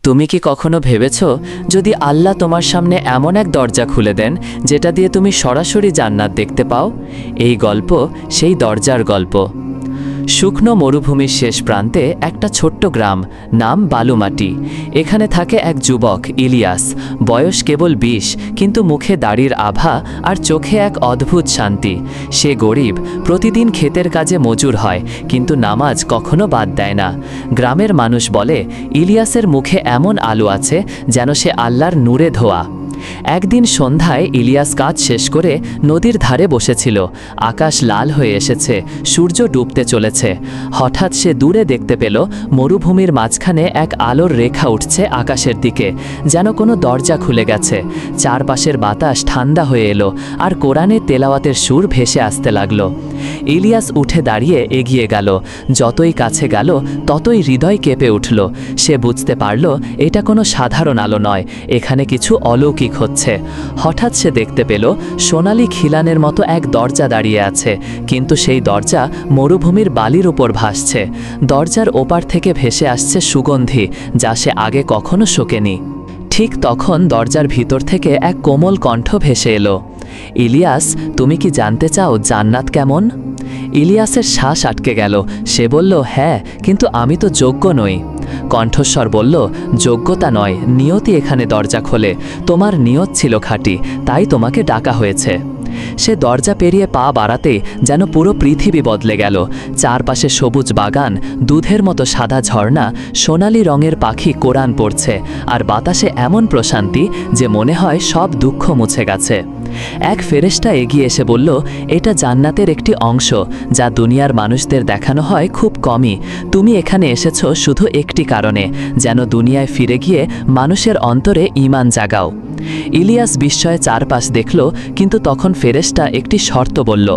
তুমি কি কখনো ভেবেছ যদি আল্লাহ তোমার সামনে এমন এক দরজা খুলে দেন যেটা দিয়ে তুমি সরাসরি জান্নাত দেখতে পাও? এই গল্প সেই দরজার গল্প। শুকনো মরুভূমির শেষ প্রান্তে একটা ছোট্ট গ্রাম, নাম বালুমাটি। এখানে থাকে এক যুবক ইলিয়াস। বয়স কেবল 20, কিন্তু মুখে দাড়ির আভা আর চোখে এক অদ্ভুত শান্তি। সে গরিব, প্রতিদিন ক্ষেতের কাজে মজুর হয়, কিন্তু নামাজ কখনো বাদ দেয় না। গ্রামের মানুষ বলে ইলিয়াসের মুখে এমন আলো আছে যেন সে আল্লাহর নূরে ধোয়া। একদিন সন্ধ্যায় ইলিয়াস কাজ শেষ করে নদীর ধারে বসেছিল। আকাশ লাল হয়ে এসেছে, সূর্য ডুবতে চলেছে। হঠাৎ সে দূরে দেখতে পেল মরুভূমির মাঝখানে এক আলোর রেখা উঠছে আকাশের দিকে, যেন কোনো দরজা খুলে গেছে। চারপাশের বাতাস ঠান্ডা হয়ে এলো, আর কোরআনের তেলাওয়াতের সুর ভেসে আসতে লাগলো। ইলিয়াস উঠে দাঁড়িয়ে এগিয়ে গেল। যতই কাছে গেল ততই হৃদয় কেঁপে উঠল। সে বুঝতে পারল এটা কোনো সাধারণ আলো নয়, এখানে কিছু অলৌকিক হচ্ছে। হঠাৎ সে দেখতে পেল সোনালি খিলানের মতো এক দরজা দাঁড়িয়ে আছে, কিন্তু সেই দরজা মরুভূমির বালির উপর ভাসছে। দরজার ওপার থেকে ভেসে আসছে সুগন্ধি, যা সে আগে কখনো শোকেনি। ঠিক তখন দরজার ভিতর থেকে এক কোমল কণ্ঠ ভেসে এলো, ইলিয়াস, তুমি কি জানতে চাও জান্নাত কেমন? ইলিয়াসের শ্বাস আটকে গেল। সে বলল, হ্যাঁ, কিন্তু আমি তো যোগ্য নই। কণ্ঠস্বর বলল, যোগ্যতা নয়, নিয়তি এখানে দরজা খোলে। তোমার নিয়ত ছিল খাঁটি, তাই তোমাকে ডাকা হয়েছে। সে দরজা পেরিয়ে পা বাড়াতে যেন পুরো পৃথিবী বদলে গেল। চারপাশে সবুজ বাগান, দুধের মতো সাদা ঝর্ণা, সোনালি রঙের পাখি কোরআন পড়ছে, আর বাতাসে এমন প্রশান্তি যে মনে হয় সব দুঃখ মুছে গেছে। এক ফেরেশতা এগিয়ে এসে বলল, এটা জান্নাতের একটি অংশ, যা দুনিয়ার মানুষদের দেখানো হয় খুব কমই। তুমি এখানে এসেছো শুধু একটি কারণে, যেন দুনিয়ায় ফিরে গিয়ে মানুষের অন্তরে ঈমান জাগাও। ইলিয়াস বিস্ময়ে চারপাশ দেখল, কিন্তু তখন ফেরেশতা একটি শর্ত বলল,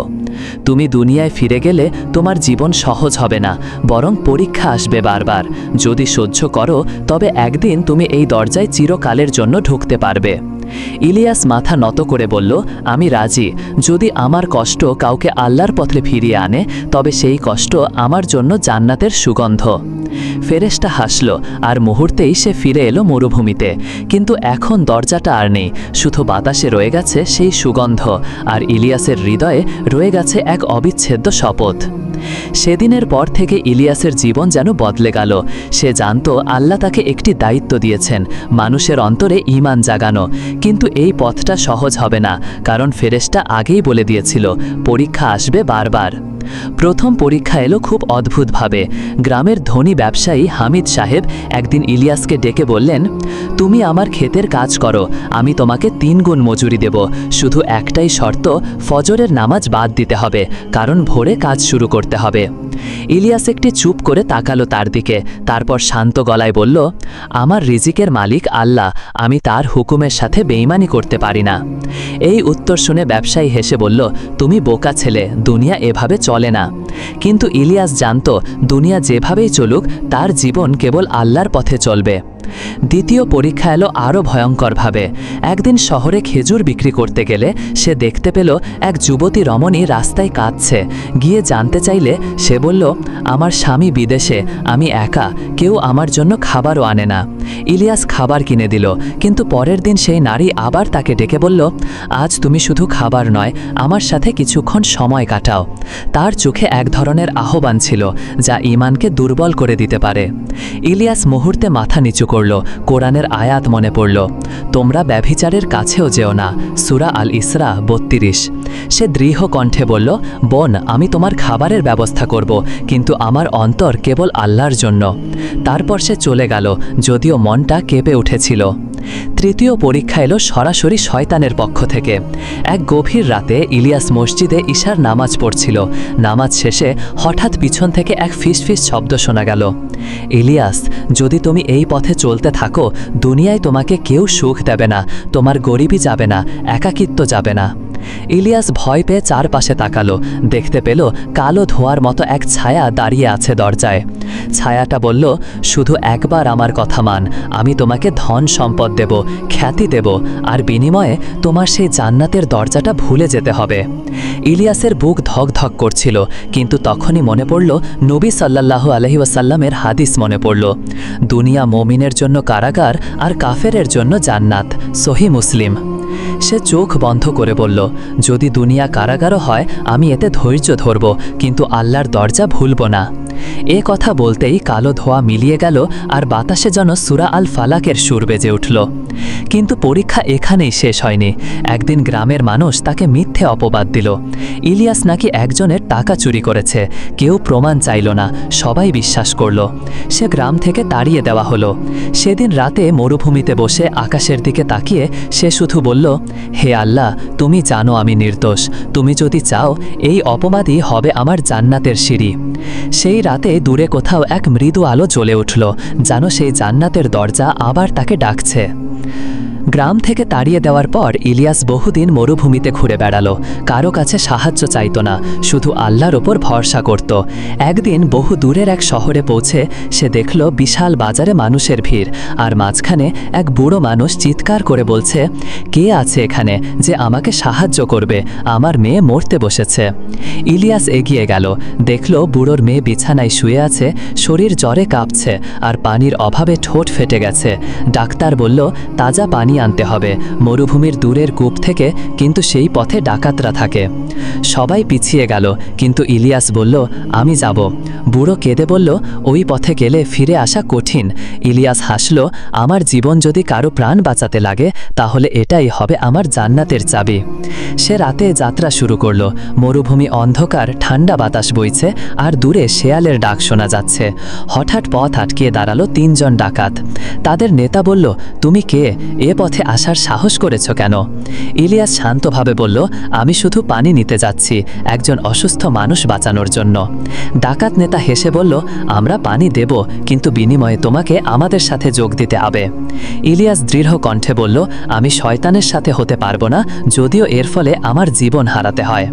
তুমি দুনিয়ায় ফিরে গেলে তোমার জীবন সহজ হবে না, বরং পরীক্ষা আসবে বারবার। যদি সহ্য করো তবে একদিন তুমি এই দরজায় চিরকালের জন্য ঢুকতে পারবে। ইলিয়াস মাথা নত করে বলল, আমি রাজি। যদি আমার কষ্ট কাউকে আল্লাহর পথে ফিরিয়ে আনে, তবে সেই কষ্ট আমার জন্য জান্নাতের সুগন্ধ। ফেরেশতা হাসল, আর মুহূর্তেই সে ফিরে এলো মরুভূমিতে। কিন্তু এখন দরজাটা আর নেই, শুধু বাতাসে রয়ে গেছে সেই সুগন্ধ, আর ইলিয়াসের হৃদয়ে রয়ে গেছে এক অবিচ্ছেদ্য শপথ। সেদিনের পর থেকে ইলিয়াসের জীবন যেন বদলে গেল। সে জানত আল্লাহ তাকে একটি দায়িত্ব দিয়েছেন, মানুষের অন্তরে ঈমান জাগানো। কিন্তু এই পথটা সহজ হবে না, কারণ ফেরেশতা আগেই বলে দিয়েছিল পরীক্ষা আসবে বারবার। প্রথম পরীক্ষা এলো খুব অদ্ভুতভাবে। গ্রামের ধনী ব্যবসায়ী হামিদ সাহেব একদিন ইলিয়াসকে ডেকে বললেন, তুমি আমার ক্ষেতের কাজ করো, আমি তোমাকে 3 গুণ মজুরি দেব। শুধু একটাই শর্ত, ফজরের নামাজ বাদ দিতে হবে, কারণ ভোরে কাজ শুরু করতে হবে। ইলিয়াস একটি চুপ করে তাকালো তার দিকে, তারপর শান্ত গলায় বলল, আমার রিজিকের মালিক আল্লাহ, আমি তার হুকুমের সাথে বেঈমানি করতে পারি না। এই উত্তর শুনে ব্যবসায়ী হেসে বলল, তুমি বোকা ছেলে, দুনিয়া এভাবে চলে না। কিন্তু ইলিয়াস জানত দুনিয়া যেভাবেই চলুক, তার জীবন কেবল আল্লাহর পথে চলবে। দ্বিতীয় পরীক্ষা এলো আরও ভয়ঙ্করভাবে। একদিন শহরে খেজুর বিক্রি করতে গেলে সে দেখতে পেল এক যুবতী রমণী রাস্তায় কাঁদছে। গিয়ে জানতে চাইলে সে বলল, আমার স্বামী বিদেশে, আমি একা, কেউ আমার জন্য খাবারও আনে না। ইলিয়াস খাবার কিনে দিল, কিন্তু পরের দিন সেই নারী আবার তাকে ডেকে বলল, আজ তুমি শুধু খাবার নয়, আমার সাথে কিছুক্ষণ সময় কাটাও। তার চোখে এক ধরনের আহ্বান ছিল, যা ঈমানকে দুর্বল করে দিতে পারে। ইলিয়াস মুহূর্তে মাথা নিচু করল। কোরআনের আয়াত মনে পড়ল, তোমরা ব্যভিচারের কাছেও যেও না, সূরা আল ইসরা 32। সে দৃঢ় কণ্ঠে বলল, বোন, আমি তোমার খাবারের ব্যবস্থা করব, কিন্তু আমার অন্তর কেবল আল্লাহর জন্য। তারপর সে চলে গেল, যদিও মনটা কেঁপে উঠেছিল। তৃতীয় পরীক্ষা এলো সরাসরি শয়তানের পক্ষ থেকে। এক গভীর রাতে ইলিয়াস মসজিদে ইশার নামাজ পড়ছিল। নামাজ শেষে হঠাৎ পিছন থেকে এক ফিসফিস শব্দ শোনা গেল, ইলিয়াস, যদি তুমি এই পথে চলতে থাকো, দুনিয়ায় তোমাকে কেউ সুখ দেবে না, তোমার গরিবি যাবে না, একাকিত্ব যাবে না। ইলিয়াস ভয় পেয়ে চারপাশে তাকালো, দেখতে পেল কালো ধোঁয়ার মতো এক ছায়া দাঁড়িয়ে আছে দরজায়। ছায়াটা বলল, শুধু একবার আমার কথা মান, আমি তোমাকে ধন সম্পদ দেব, খ্যাতি দেব, আর বিনিময়ে তোমার সেই জান্নাতের দরজাটা ভুলে যেতে হবে। ইলিয়াসের বুক ধক ধক করছিল, কিন্তু তখনই মনে পড়ল নবী সাল্লাল্লাহু আলাইহি ওয়াসাল্লামের হাদিস মনে পড়ল, দুনিয়া মুমিনের জন্য কারাগার আর কাফেরের জন্য জান্নাত, সহিহ মুসলিম। সে চোখ বন্ধ করে বলল, যদি দুনিয়া কারাগারও হয় আমি এতে ধৈর্য ধরব, কিন্তু আল্লাহর দরজা ভুলব না। এ কথা বলতেই কালো ধোঁয়া মিলিয়ে গেল আর বাতাসে যেন সূরা আল ফালাকের সুর বেজে উঠল। কিন্তু পরীক্ষা এখানেই শেষ হয়নি। একদিন গ্রামের মানুষ তাকে মিথ্যে অপবাদ দিল। ইলিয়াস নাকি একজনের টাকা চুরি করেছে। কেউ প্রমাণ চাইল না, সবাই বিশ্বাস করল। সে গ্রাম থেকে তাড়িয়ে দেওয়া হলো। সেদিন রাতে মরুভূমিতে বসে আকাশের দিকে তাকিয়ে সে শুধু বলল, হে আল্লাহ, তুমি জানো আমি নির্দোষ, তুমি যদি চাও এই অপবাদই হবে আমার জান্নাতের সিঁড়ি। সেই রাতে দূরে কোথাও এক মৃদু আলো জ্বলে উঠল, যেন সেই জান্নাতের দরজা আবার তাকে ডাকছে। গ্রাম থেকে তাড়িয়ে দেওয়ার পর ইলিয়াস বহুদিন মরুভূমিতে ঘুরে বেড়ালো, কারো কাছে সাহায্য চাইত না, শুধু আল্লাহর ওপর ভরসা করত। একদিন বহু দূরের এক শহরে পৌঁছে সে দেখল বিশাল বাজারে মানুষের ভিড়, আর মাঝখানে এক বুড়ো মানুষ চিৎকার করে বলছে, কে আছে এখানে যে আমাকে সাহায্য করবে, আমার মেয়ে মরতে বসেছে। ইলিয়াস এগিয়ে গেল, দেখল বুড়োর মেয়ে বিছানায় শুয়ে আছে, শরীর জ্বরে কাঁপছে আর পানির অভাবে ঠোঁট ফেটে গেছে। ডাক্তার বলল তাজা পানি আনতে হবে, মরুভূমির দূরের কূপ থেকে, কিন্তু সেই পথে ডাকাতরা থাকে। সবাই পিছিয়ে গেল, কিন্তু ইলিয়াস বলল, আমি যাব। বুড়ো কেঁদে বলল, ওই পথে গেলে ফিরে আসা কঠিন। ইলিয়াস হাসল, আমার জীবন যদি কারো প্রাণ বাঁচাতে লাগে তাহলে এটাই হবে আমার জান্নাতের চাবি। সে রাতে যাত্রা শুরু করল। মরুভূমি অন্ধকার, ঠান্ডা বাতাস বইছে আর দূরে শেয়ালের ডাক শোনা যাচ্ছে। হঠাৎ পথ আটকিয়ে দাঁড়ালো তিনজন ডাকাত। তাদের নেতা বলল, তুমি কে, এ পথে আসার সাহস করেছ কেন? ইলিয়াস শান্তভাবে বলল, আমি শুধু পানি নিতে যাচ্ছি, একজন অসুস্থ মানুষ বাঁচানোর জন্য। ডাকাত নেতা হেসে বলল, আমরা পানি দেব, কিন্তু বিনিময়ে তোমাকে আমাদের সাথে যোগ দিতে হবে। ইলিয়াস দৃঢ় কণ্ঠে বলল, আমি শয়তানের সাথে হতে পারবো না, যদিও এর ফলে আমার জীবন হারাতে হয়।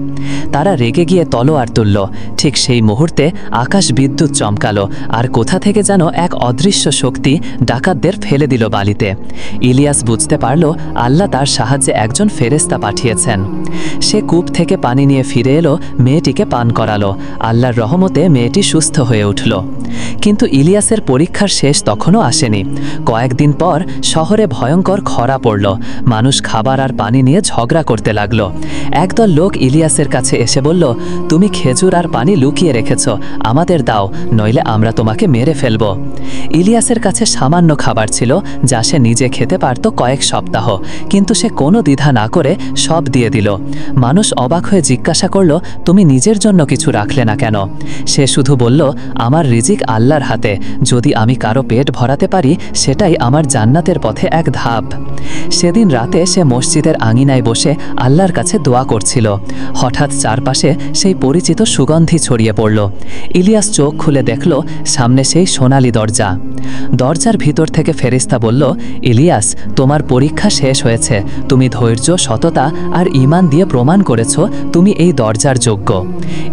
তারা রেগে গিয়ে তলোয়ার তুলল। ঠিক সেই মুহূর্তে আকাশ বিদ্যুৎ চমকালো, আর কোথা থেকে যেন এক অদৃশ্য শক্তি ডাকাতদের ফেলে দিল বালিতে। ইলিয়াস বুঝতে পারল আল্লাহ তার সাহায্যে একজন ফেরেশতা পাঠিয়েছেন। সে কূপ থেকে পানি নিয়ে ফিরে এলো, মেয়েটিকে পান করালো। আল্লাহর রহমতে মেয়েটি সুস্থ হয়ে উঠল। কিন্তু ইলিয়াসের পরীক্ষার শেষ তখনও আসেনি। কয়েকদিন পর শহরে ভয়ঙ্কর খরা পড়ল। মানুষ খাবার আর পানি নিয়ে ঝগড়া করতে লাগল। একদল লোক ইলিয়াসের কাছে এসে বলল, তুমি খেজুর আর পানি লুকিয়ে রেখেছ, আমাদের দাও, নইলে আমরা তোমাকে মেরে ফেলব। ইলিয়াসের কাছে সামান্য খাবার ছিল, যা সে নিজে খেতে পারত কয়েক সপ্তাহ, কিন্তু সে কোনো দ্বিধা না করে সব দিয়ে দিল। মানুষ অবাক হয়ে জিজ্ঞাসা করল, তুমি নিজের জন্য কিছু রাখলে না কেন? সে শুধু বলল, আমার রিজিক আল্লাহর হাতে, যদি আমি কারো পেট ভরাতে পারি সেটাই আমার জান্নাতের পথে এক ধাপ। সেদিন রাতে সে মসজিদের আঙিনায় বসে আল্লাহর কাছে দোয়া করছিল। হঠাৎ চারপাশে সেই পরিচিত সুগন্ধি ছড়িয়ে পড়ল। ইলিয়াস চোখ খুলে দেখল সামনে সেই সোনালি দরজা। দরজার ভিতর থেকে ফেরেশতা বলল, ইলিয়াস, তোমার পরীক্ষা শেষ হয়েছে, তুমি ধৈর্য, সততা আর ঈমান দিয়ে প্রমাণ করেছ তুমি এই দরজার যোগ্য।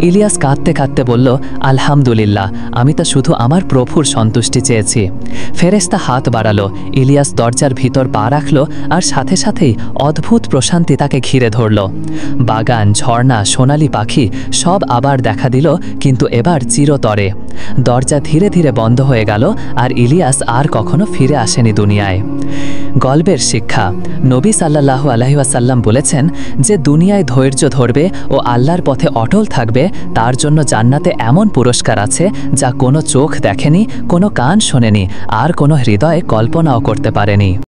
ইলিয়াস কাঁদতে কাঁদতে বলল, আলহামদুলিল্লাহ, আমি তো শুধু আমার প্রভুর সন্তুষ্টি চেয়েছি। ফেরেশতা হাত বাড়ালো, ইলিয়াস দরজার ভিতর পা রাখল, আর সাথে সাথেই অদ্ভুত প্রশান্তি তাকে ঘিরে ধরল। বাগান, ঝর্ণা, সোনালি পাখি সব আবার দেখা দিল, কিন্তু এবার চিরতরে। দরজা ধীরে ধীরে বন্ধ হয়ে গেল, আর ইলিয়াস আর কখনো ফিরে আসেনি দুনিয়ায়। গল্পের শিক্ষা, নবী সাল্লাল্লাহু আলাইহি ওয়াসাল্লাম বলেছেন, যে দুনিয়ায় ধৈর্য ধরবে ও আল্লাহর পথে অটল থাকবে তার জন্য জান্নাতে এমন পুরস্কার আছে যা কোনো চোখ দেখেনি, কোনো কান শোনেনি, আর কোনো হৃদয় কল্পনাও করতে পারেনি।